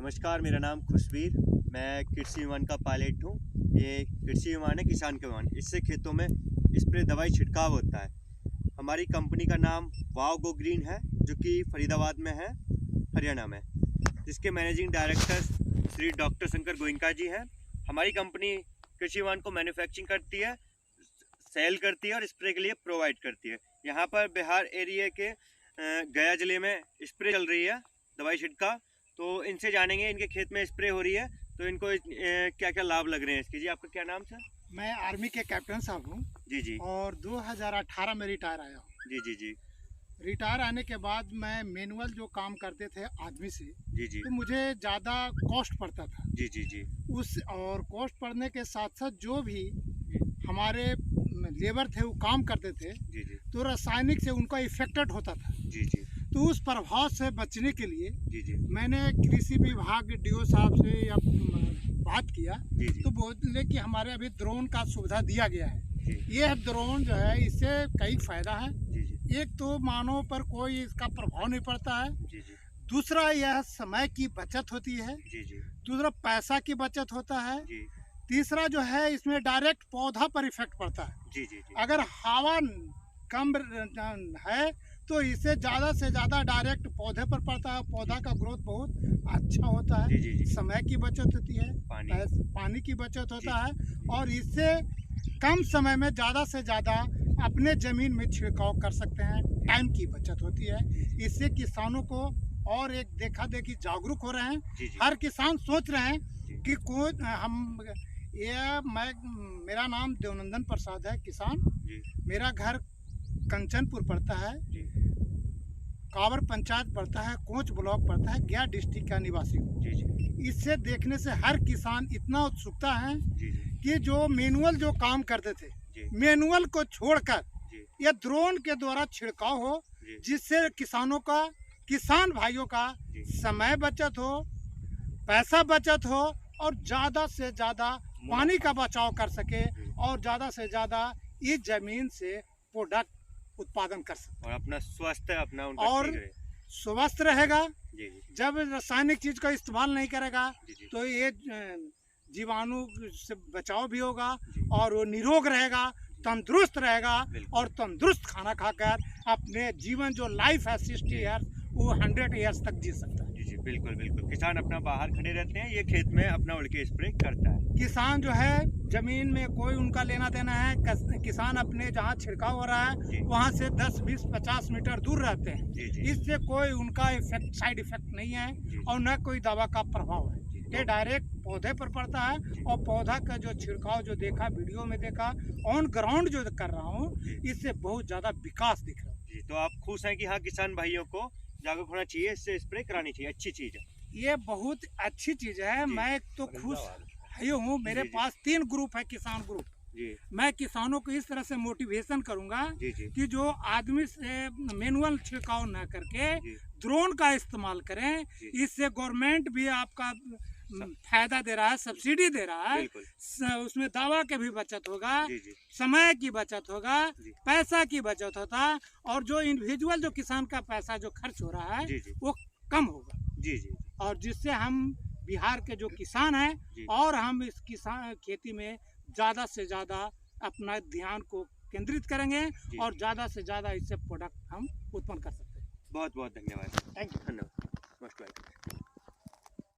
नमस्कार, मेरा नाम खुशबीर। मैं कृषि विमान का पायलट हूँ। ये कृषि विमान है, किसान का विमान। इससे खेतों में स्प्रे दवाई छिड़काव होता है। हमारी कंपनी का नाम वाव गो ग्रीन है, जो कि फरीदाबाद में है, हरियाणा में, जिसके managing director Shri doctor Shankar Goenka ji हैं। हमारी कंपनी कृषि विमान को मैन्युफैक्चरिंग करती है, सेल करती है और स्प्रे के लिए प्रोवाइड करती है। यहाँ पर बिहार एरिया के गया ज़िले में स्प्रे चल रही है, दवाई छिड़काव। तो इनसे जानेंगे, इनके खेत में स्प्रे हो रही है तो इनको क्या क्या लाभ लग रहे हैं इसके। जी, आपका क्या नाम सर? मैं आर्मी के कैप्टन साहब हूँ। जी जी। और 2018 में रिटायर आया हूँ। जी जी जी। रिटायर आने के बाद मैं मैनुअल जो काम करते थे आदमी से, जी जी। तो मुझे ज़्यादा कॉस्ट पड़ता था। जी जी जी। उस और कॉस्ट पड़ने के साथ साथ जो भी हमारे लेबर थे वो काम करते थे, जी जी। तो रासायनिक से उनका इफेक्टेड होता था। जी जी। तो उस प्रभाव से बचने के लिए जी जी। मैंने कृषि विभाग डीओ साहब से या बात किया। जी जी। तो बोले कि हमारे अभी ड्रोन का सुविधा दिया गया है। जी। ये ड्रोन जो है, इससे कई फायदा है। जी जी। एक तो मानव पर कोई इसका प्रभाव नहीं पड़ता है। जी जी। दूसरा, यह समय की बचत होती है। जी जी। दूसरा, पैसा की बचत होता है। जी। तीसरा जो है, इसमें डायरेक्ट पौधा पर इफेक्ट पड़ता है। जी जी। अगर हवा कम है तो इससे ज़्यादा से ज़्यादा डायरेक्ट पौधे पर पड़ता है। पौधा का ग्रोथ बहुत अच्छा होता है। जी जी जी। समय की बचत होती है, पानी की बचत होता है, और इससे कम समय में ज़्यादा से ज़्यादा अपने ज़मीन में छिड़काव कर सकते हैं। टाइम की बचत होती है। इससे किसानों को और एक देखा देखी जागरूक हो रहे हैं। जी जी। हर किसान सोच रहे हैं कि मेरा नाम देवनंदन प्रसाद है, किसान। जी। मेरा घर कंचनपुर पड़ता है, कावर पंचायत पड़ता है, कोच ब्लॉक पड़ता है, गया डिस्ट्रिक्ट का निवासी हूँ। जी जी। इससे देखने से हर किसान इतना उत्सुकता है जी जी। कि जो मैनुअल जो काम करते थे, जी। मैनुअल को छोड़कर जी। यह ड्रोन के द्वारा छिड़काव हो, जिससे किसान भाइयों का समय बचत हो, पैसा बचत हो, और ज़्यादा से ज़्यादा पानी का बचाव कर सके, और ज़्यादा से ज़्यादा इस जमीन से प्रोडक्ट उत्पादन कर सकते और अपना स्वास्थ्य अपना उनका और ठीक रहे। स्वस्थ रहेगा। जी जी। जब रासायनिक चीज का इस्तेमाल नहीं करेगा जी जी। तो ये जीवाणु से बचाव भी होगा, जी। और वो निरोग रहेगा, तंदुरुस्त रहेगा, बिल्कुल। और तंदुरुस्त खाना खाकर अपने जीवन जो लाइफ है 60 ईयर्स, वो 100 ईयर्स तक जी सकता है। जी जी, बिल्कुल बिल्कुल। किसान अपना बाहर खड़े रहते हैं, ये खेत में अपना उड़ के स्प्रे करता है। किसान जो है, जमीन में कोई उनका लेना देना है। किसान अपने जहाँ छिड़काव हो रहा है वहाँ से 10, 20, 50 मीटर दूर रहते हैं। जी जी। इससे कोई उनका साइड इफेक्ट नहीं है, और न कोई दवा का प्रभाव है। ये डायरेक्ट पौधे पर पड़ता है, और पौधा का जो छिड़काव जो देखा, वीडियो में देखा, ऑन ग्राउंड जो कर रहा हूँ, इससे बहुत ज़्यादा विकास दिख रहा है। जी, तो आप खुश हैं कि हाँ, किसान भाइयों को जागरूक होना चाहिए, इससे स्प्रे करानी चाहिए, अच्छी चीज़ है। ये बहुत अच्छी चीज़ है। मैं तो खुश हूँ। मेरे पास 3 ग्रुप है, किसान ग्रुप। जी। मैं मैं किसानों को इस तरह से मोटिवेशन करूंगा जी जी। कि जो आदमी से मैनुअल छिड़काव न करके ड्रोन का इस्तेमाल करें। इससे गवर्नमेंट भी आपका फायदा दे रहा है, सब्सिडी दे रहा है। उसमें दवा के भी बचत होगा, समय की बचत होगा, पैसा की बचत होता, और जो इंडिविजुअल जो किसान का पैसा जो खर्च हो रहा है वो कम होगा। जी जी। और जिससे हम बिहार के जो किसान हैं, और हम इस किसान खेती में ज़्यादा से ज़्यादा अपना ध्यान को केंद्रित करेंगे, और ज़्यादा से ज़्यादा इससे प्रोडक्ट हम उत्पन्न कर सकते हैं। बहुत बहुत धन्यवाद। Thank you. धन्यवाद। नमस्कार।